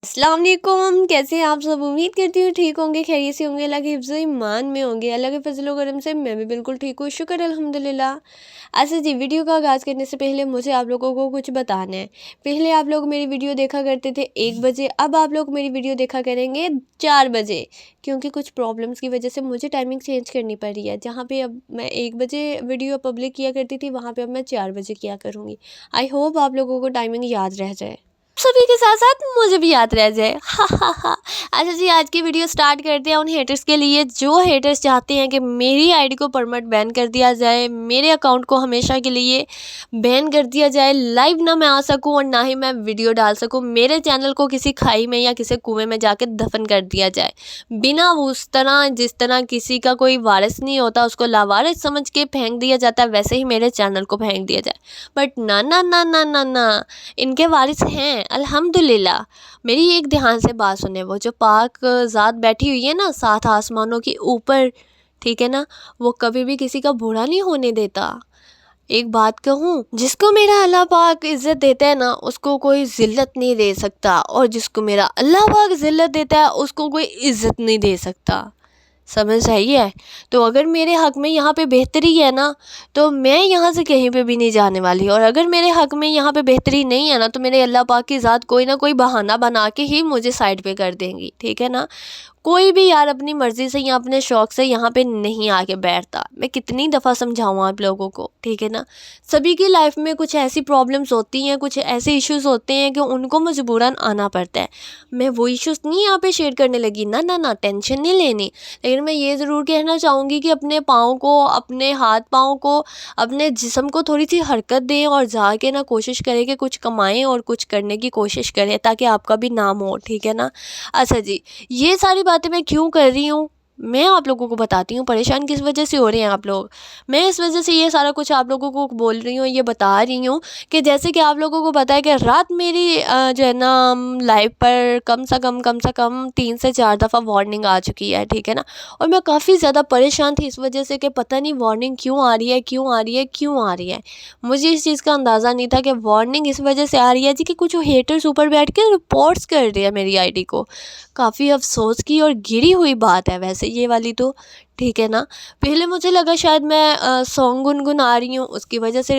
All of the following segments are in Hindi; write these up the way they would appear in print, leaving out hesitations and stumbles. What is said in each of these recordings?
अस्सलाम वालेकुम, कैसे हैं आप सब। उम्मीद करती हूँ ठीक होंगे, खैरियत से होंगे, अल्लाह के हिफ्ज़ ईमान में होंगे। अल्लाह के फजल करम से मैं भी बिल्कुल ठीक हूँ, शुक्र अल्हम्दुलिल्लाह। अच्छा जी, वीडियो का आगाज़ करने से पहले मुझे आप लोगों को कुछ बताना है। पहले आप लोग मेरी वीडियो देखा करते थे 1 बजे, अब आप लोग मेरी वीडियो देखा करेंगे 4 बजे, क्योंकि कुछ प्रॉब्लम्स की वजह से मुझे टाइमिंग चेंज करनी पड़ी है। जहाँ पे अब मैं 1 बजे वीडियो पब्लिक किया करती थी, वहाँ पे अब मैं 4 बजे किया करूँगी। आई होप आप लोगों को टाइमिंग याद रह जाए, सभी के साथ साथ मुझे भी याद रह जाए। हा हा हा। अच्छा जी, आज की वीडियो स्टार्ट करते हैं उन हेटर्स के लिए जो हेटर्स चाहते हैं कि मेरी आईडी को परमानेंट बैन कर दिया जाए, मेरे अकाउंट को हमेशा के लिए बैन कर दिया जाए, लाइव ना मैं आ सकूं और ना ही मैं वीडियो डाल सकूं, मेरे चैनल को किसी खाई में या किसी कुएं में जाके दफन कर दिया जाए। बिना उस तरह जिस तरह किसी का कोई वारिस नहीं होता उसको लावारिस समझ के फेंक दिया जाता है, वैसे ही मेरे चैनल को फेंक दिया जाए। बट ना ना ना ना ना ना, इनके वारिस हैं अल्हम्दुलिल्लाह। मेरी एक ध्यान से बात सुने, वो जो पाक ज़ात बैठी हुई है ना 7 आसमानों के ऊपर, ठीक है ना, वो कभी भी किसी का बुरा नहीं होने देता। एक बात कहूँ, जिसको मेरा अल्लाह पाक इज़्ज़त देता है ना उसको कोई ज़िल्लत नहीं दे सकता, और जिसको मेरा अल्लाह पाक ज़िल्लत देता है उसको कोई इज़्ज़त नहीं दे सकता। समझ आई है। तो अगर मेरे हक़ में यहाँ पे बेहतरी है ना, तो मैं यहाँ से कहीं पे भी नहीं जाने वाली, और अगर मेरे हक़ में यहाँ पे बेहतरी नहीं है ना, तो मेरे अल्लाह पाक की ज़ात कोई ना कोई बहाना बना के ही मुझे साइड पे कर देंगी, ठीक है ना। कोई भी यार अपनी मर्ज़ी से या अपने शौक़ से यहाँ पे नहीं आके बैठता। मैं कितनी दफ़ा समझाऊँ आप लोगों को, ठीक है ना। सभी की लाइफ में कुछ ऐसी प्रॉब्लम्स होती हैं, कुछ ऐसे इश्यूज़ होते हैं कि उनको मजबूरन आना पड़ता है। मैं वो इश्यूज़ नहीं यहाँ पे शेयर करने लगी, ना ना ना, टेंशन नहीं लेनी। लेकिन मैं ये ज़रूर कहना चाहूँगी कि अपने पाँव को, अपने हाथ पाँव को, अपने जिस्म को थोड़ी सी हरकत दें और जाके ना कोशिश करें कि कुछ कमाएं और कुछ करने की कोशिश करें, ताकि आपका भी नाम हो, ठीक है ना। अच्छा जी, ये सारी बातें मैं क्यों कर रही हूँ, मैं आप लोगों को बताती हूँ। परेशान किस वजह से हो रहे हैं आप लोग, मैं इस वजह से ये सारा कुछ आप लोगों को बोल रही हूँ, ये बता रही हूँ कि जैसे कि आप लोगों को पता है कि रात मेरी जो है ना लाइव पर कम से कम 3 से 4 दफ़ा वार्निंग आ चुकी है, ठीक है ना। और मैं काफ़ी ज़्यादा परेशान थी इस वजह से कि पता नहीं वार्निंग क्यों आ रही है, क्यों आ रही है, क्यों आ रही है। मुझे इस चीज़ का अंदाज़ा नहीं था कि वार्निंग इस वजह से आ रही है जी कि कुछ हेटर्स ऊपर बैठ के रिपोर्ट्स कर रहे हैं मेरी आईडी को। काफ़ी अफ़सोस की और गिरी हुई बात है वैसे ये वाली तो, ठीक है ना। पहले मुझे लगा शायद मैं सॉन्ग गुनगुना रही हूँ, उसकी वजह से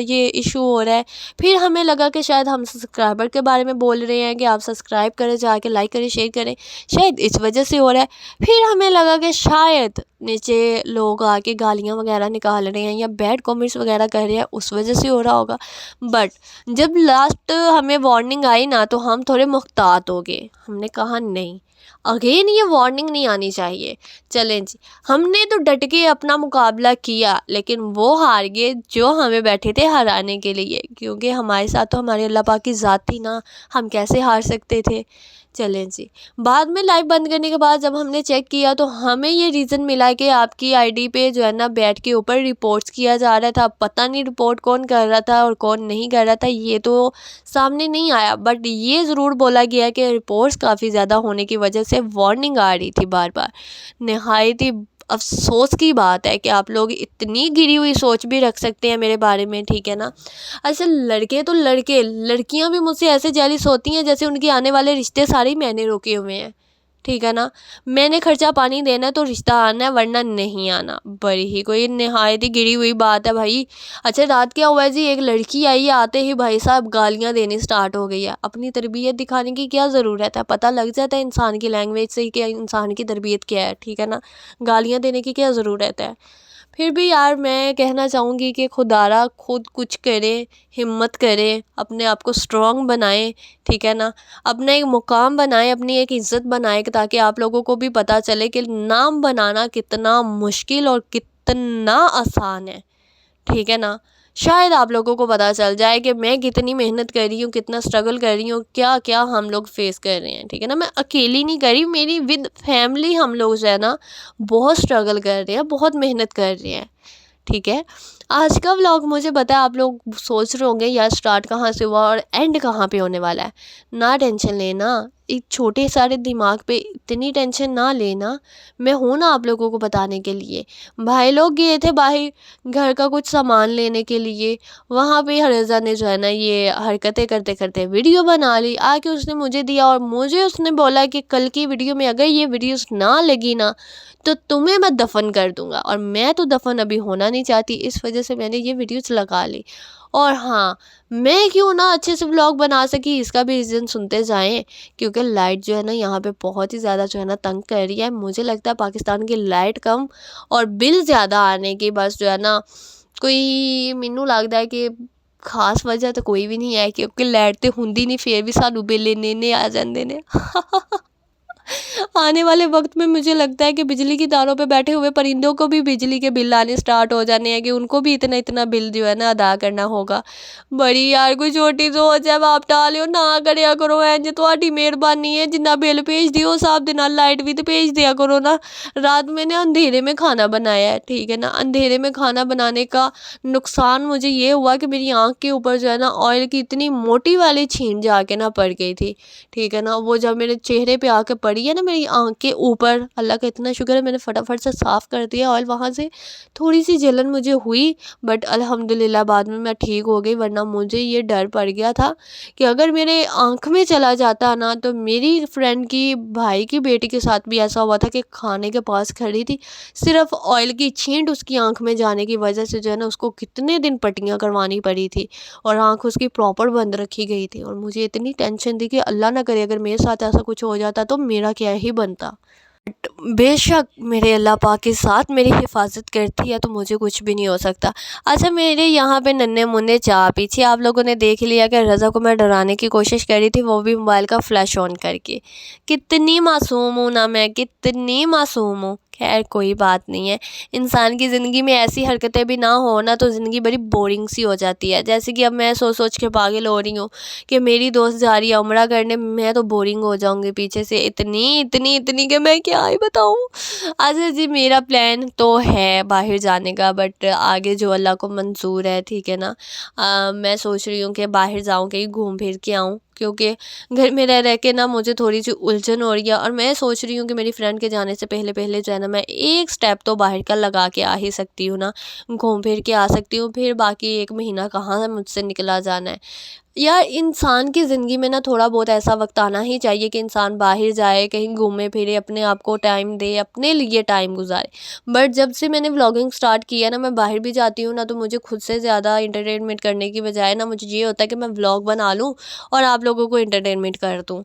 ये इशू हो रहा है। फिर हमें लगा कि शायद हम सब्सक्राइबर के बारे में बोल रहे हैं कि आप सब्सक्राइब करें, जाके लाइक करें, शेयर करें, शायद इस वजह से हो रहा है। फिर हमें लगा कि शायद नीचे लोग आके गालियाँ वगैरह निकाल रहे हैं या बैड कमेंट्स वगैरह कर रहे हैं, उस वजह से हो रहा होगा। बट जब लास्ट हमें वार्निंग आई ना, तो हम थोड़े मुहतात हो गए। हमने कहा नहीं, अगेन ये वार्निंग नहीं आनी चाहिए। चलें जी, हमने तो डट के अपना मुकाबला किया, लेकिन वो हार गए जो हमें बैठे थे हराने के लिए, क्योंकि हमारे साथ तो हमारे अल्लाह पाक की ज़ात थी ना, हम कैसे हार सकते थे। चलें जी, बाद में लाइव बंद करने के बाद जब हमने चेक किया तो हमें ये रीज़न मिला कि आपकी आईडी पे जो है ना बैठ के ऊपर रिपोर्ट्स किया जा रहा था। पता नहीं रिपोर्ट कौन कर रहा था और कौन नहीं कर रहा था, ये तो सामने नहीं आया, बट ये ज़रूर बोला गया कि रिपोर्ट्स काफ़ी ज़्यादा होने की वजह से वार्निंग आ रही थी बार बार। नहायत ही अफ़सोस की बात है कि आप लोग इतनी गिरी हुई सोच भी रख सकते हैं मेरे बारे में, ठीक है ना। अच्छा, लड़के तो लड़के, लड़कियां भी मुझसे ऐसे जेलिस होती हैं जैसे उनके आने वाले रिश्ते सारे ही मैंने रोके हुए हैं, ठीक है ना। मैंने खर्चा पानी देना है तो रिश्ता आना है, वरना नहीं आना। बड़ी ही कोई नहायत ही गिरी हुई बात है भाई। अच्छा, रात क्या हुआ है जी, एक लड़की आई है, आते ही भाई साहब गालियां देनी स्टार्ट हो गई है। अपनी तरबियत दिखाने की क्या ज़रूरत है, पता लग जाता है इंसान की लैंग्वेज से ही कि इंसान की तरबियत क्या है, ठीक है ना। गालियां देने की क्या ज़रूरत है। फिर भी यार मैं कहना चाहूँगी कि खुदारा खुद कुछ करें, हिम्मत करें, अपने आप को स्ट्रॉन्ग बनाएं, ठीक है ना। अपना एक मुकाम बनाएं, अपनी एक इज़्ज़त बनाएं, ताकि आप लोगों को भी पता चले कि नाम बनाना कितना मुश्किल और कितना आसान है, ठीक है ना। शायद आप लोगों को पता चल जाए कि मैं कितनी मेहनत कर रही हूँ, कितना स्ट्रगल कर रही हूँ, क्या क्या हम लोग फेस कर रहे हैं, ठीक है ना। मैं अकेली नहीं कर रही, मेरी विद फैमिली हम लोग जो है ना बहुत स्ट्रगल कर रहे हैं, बहुत मेहनत कर रहे हैं, ठीक है। आज का व्लॉग मुझे पता है आप लोग सोच रहे होंगे यार स्टार्ट कहाँ से हुआ और एंड कहाँ पे होने वाला है। ना टेंशन लेना, एक छोटे सारे दिमाग पे इतनी टेंशन ना लेना। मैं हूँ ना आप लोगों को बताने के लिए। भाई लोग गए थे बाहर घर का कुछ सामान लेने के लिए, वहाँ पे हर्षा ने जो है ना ये हरकतें करते करते वीडियो बना ली। आके उसने मुझे दिया और मुझे उसने बोला कि कल की वीडियो में अगर ये वीडियोस ना लगी ना तो तुम्हें मैं दफन कर दूंगा। और मैं तो दफन अभी होना नहीं चाहती, इस वजह से मैंने ये वीडियोस लगा ली। और हाँ, मैं क्यों ना अच्छे से व्लॉग बना सकी इसका भी रीज़न सुनते जाएं। क्योंकि लाइट जो है ना यहाँ पे बहुत ही ज़्यादा जो है ना तंग कर रही है। मुझे लगता है पाकिस्तान की लाइट कम और बिल ज़्यादा आने की बस जो है ना कोई मैनू लगता है कि खास वजह तो कोई भी नहीं है, क्योंकि लाइट तो होंदी नहीं फिर भी सानू बिल इन्ने आ जाते ने। आने वाले वक्त में मुझे लगता है कि बिजली की तारों पे बैठे हुए परिंदों को भी बिजली के बिल आने स्टार्ट हो जाने हैं, कि उनको भी इतना इतना बिल जो है ना अदा करना होगा। बड़ी यार कोई छोटी सोच है, आप टालियो ना करिया करो। इंज थोड़ी मेहरबानी है, जिन्ना बिल भेज दियो उस हिसाब दे नाल लाइट भी तो भेज दिया करो ना। रात मैंने अंधेरे में खाना बनाया है, ठीक है ना। अंधेरे में खाना बनाने का नुकसान मुझे ये हुआ कि मेरी आँख के ऊपर जो है ना ऑयल की इतनी मोटी वाली छींट जाके ना पड़ गई थी, ठीक है ना। वो जब मेरे चेहरे पे आके पड़ी है ना मेरी आँख के ऊपर, अल्लाह का इतना शुक्र है मैंने फटाफट से साफ़ कर दिया ऑयल वहाँ से। थोड़ी सी जलन मुझे हुई बट अल्हम्दुलिल्लाह बाद में मैं ठीक हो गई, वरना मुझे ये डर पड़ गया था कि अगर मेरे आँख में चला जाता ना तो मेरी फ्रेंड की भाई की बेटी के साथ भी ऐसा हुआ था कि खाने के पास खड़ी थी, सिर्फ ऑयल की छींट उसकी आँख में जाने की वजह से जो है ना उसको कितने दिन पट्टियाँ करवानी पड़ी थी और आँख उसकी प्रॉपर बंद रखी गई थी। और मुझे इतनी टेंशन थी कि अल्लाह ना करे अगर मेरे साथ ऐसा कुछ हो जाता तो मेरा क्या ही बनता। बेशक मेरे अल्लाह पाक के साथ मेरी हिफाजत करती है तो मुझे कुछ भी नहीं हो सकता। अच्छा, मेरे यहाँ पे नन्हे मुन्ने चाह पीछे आप लोगों ने देख लिया कि रज़ा को मैं डराने की कोशिश कर रही थी, वो भी मोबाइल का फ्लैश ऑन करके। कितनी मासूम हूँ ना मैं, कितनी मासूम हूँ। खैर कोई बात नहीं है, इंसान की ज़िंदगी में ऐसी हरकतें भी ना हो ना तो ज़िंदगी बड़ी बोरिंग सी हो जाती है। जैसे कि अब मैं सोच सोच के पागल हो रही हूँ कि मेरी दोस्त जा रही है उम्रा करने, मैं तो बोरिंग हो जाऊँगी पीछे से इतनी इतनी इतनी कि मैं क्या ही बताऊँ। अच्छा जी, मेरा प्लान तो है बाहर जाने का, बट आगे जो अल्लाह को मंजूर है, ठीक है ना। मैं सोच रही हूँ कि बाहर जाऊँ, कहीं घूम फिर के आऊँ, क्योंकि घर में रह रह के ना मुझे थोड़ी सी उलझन हो रही है। और मैं सोच रही हूँ कि मेरी फ्रेंड के जाने से पहले पहले जो है ना मैं एक स्टेप तो बाहर का लगा के आ ही सकती हूँ ना, घूम फिर के आ सकती हूँ। फिर बाकी एक महीना कहाँ से मुझसे निकला जाना है यार। इंसान की ज़िंदगी में ना थोड़ा बहुत ऐसा वक्त आना ही चाहिए कि इंसान बाहर जाए, कहीं घूमे फिरे, अपने आप को टाइम दे, अपने लिए टाइम गुजारे। बट जब से मैंने व्लॉगिंग स्टार्ट किया ना, मैं बाहर भी जाती हूँ ना तो मुझे खुद से ज़्यादा इंटरटेनमेंट करने की बजाय ना मुझे ये होता है कि मैं व्लॉग बना लूँ और आप लोगों को इंटरटेनमेंट कर दूँ।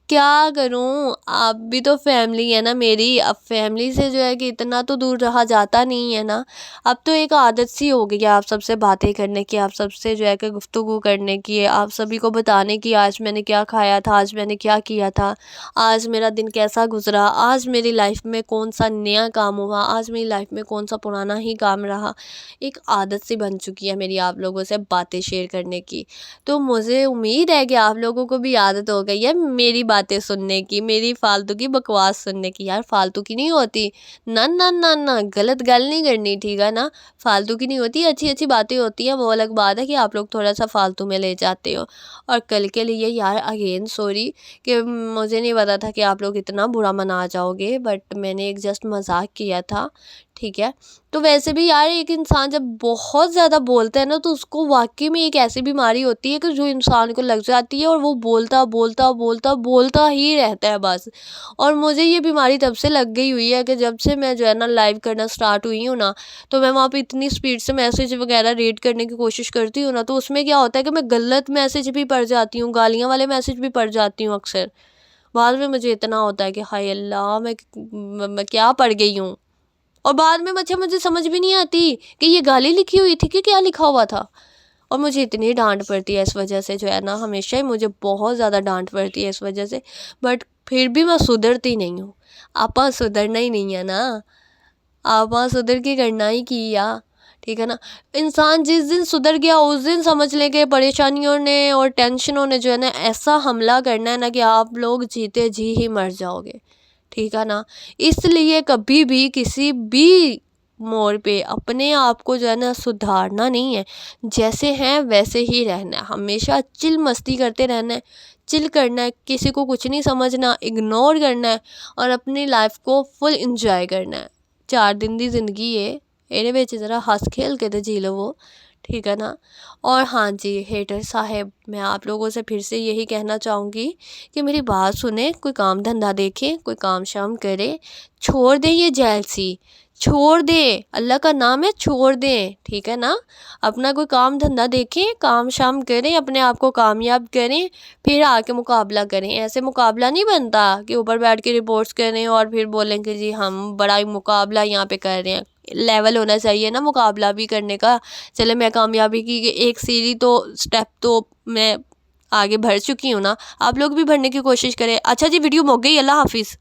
क्या करूँ, आप भी तो फैमिली है ना मेरी। अब फैमिली से जो है कि इतना तो दूर रहा जाता नहीं है ना। अब तो एक आदत सी हो गई है आप सबसे बातें करने की, आप सबसे जो है कि गुफ्तगू करने की, आप सभी को बताने की आज मैंने क्या खाया था, आज मैंने क्या किया था, आज मेरा दिन कैसा गुजरा, आज मेरी लाइफ में कौन सा नया काम हुआ, आज मेरी लाइफ में कौन सा पुराना ही काम रहा। एक आदत सी बन चुकी है मेरी आप लोगों से बातें शेयर करने की। तो मुझे उम्मीद है कि आप लोगों को भी आदत हो गई है मेरी बातें सुनने की, मेरी फालतू की बकवास सुनने की। यार फालतू की नहीं होती, ना ना ना ना, गलत गल नहीं करनी, ठीक है ना। फालतू की नहीं होती, अच्छी अच्छी बातें होती हैं। वो अलग बात है कि आप लोग थोड़ा सा फालतू में ले जाते हो। और कल के लिए यार अगेन सॉरी कि मुझे नहीं पता था कि आप लोग इतना बुरा मना जाओगे, बट मैंने एक जस्ट मजाक किया था, ठीक है। तो वैसे भी यार एक इंसान जब बहुत ज़्यादा बोलता है ना तो उसको वाकई में एक ऐसी बीमारी होती है कि जो इंसान को लग जाती है और वो बोलता बोलता बोलता बोलता ही रहता है बस। और मुझे ये बीमारी तब से लग गई हुई है कि जब से मैं जो है ना लाइव करना स्टार्ट हुई हूँ ना, तो मैं वहाँ पे इतनी स्पीड से मैसेज वगैरह रीड करने की कोशिश करती हूँ ना, तो उसमें क्या होता है कि मैं गलत मैसेज भी पढ़ जाती हूँ, गालियाँ वाले मैसेज भी पढ़ जाती हूँ अक्सर। बाद में मुझे इतना होता है कि हाय अल्लाह मैं क्या पढ़ गई हूँ। और बाद में मुझे समझ भी नहीं आती कि ये गाली लिखी हुई थी कि क्या लिखा हुआ था। और मुझे इतनी डांट पड़ती है इस वजह से जो है ना, हमेशा ही मुझे बहुत ज़्यादा डांट पड़ती है इस वजह से। बट फिर भी मैं सुधरती नहीं हूँ। आपा सुधरना ही नहीं है ना, आपा सुधर के करना ही किया, ठीक है ना। इंसान जिस दिन सुधर गया उस दिन समझ लें कि परेशानियों ने और टेंशनों ने जो है ना ऐसा हमला करना है ना कि आप लोग जीते जी ही मर जाओगे, ठीक है ना। इसलिए कभी भी किसी भी मोड़ पे अपने आप को जो है ना सुधारना नहीं है, जैसे हैं वैसे ही रहना है, हमेशा चिल मस्ती करते रहना है, चिल करना है, किसी को कुछ नहीं समझना, इग्नोर करना है और अपनी लाइफ को फुल इंजॉय करना है। 4 दिन की ज़िंदगी है, ਇਹਦੇ ਵਿੱਚ ज़रा हंस खेल के तो जी लवो, ठीक है ना। और हाँ जी हेटर साहब, मैं आप लोगों से फिर से यही कहना चाहूँगी कि मेरी बात सुने, कोई काम धंधा देखें, कोई काम शाम करे, छोड़ दें ये जेलसी, छोड़ दें, अल्लाह का नाम है, छोड़ दें, ठीक है ना। अपना कोई काम धंधा देखें, काम शाम करें, अपने आप को कामयाब करें, फिर आके मुकाबला करें। ऐसे मुकाबला नहीं बनता कि ऊपर बैठ के रिपोर्ट्स करें और फिर बोलें कि जी हम बड़ा ही मुकाबला यहाँ पे कर रहे हैं। लेवल होना चाहिए ना मुकाबला भी करने का। चले मैं कामयाबी की एक सीढ़ी तो स्टेप तो मैं आगे बढ़ चुकी हूँ ना, आप लोग भी बढ़ने की कोशिश करें। अच्छा जी, वीडियो मुक गई, अल्लाह हाफिज़।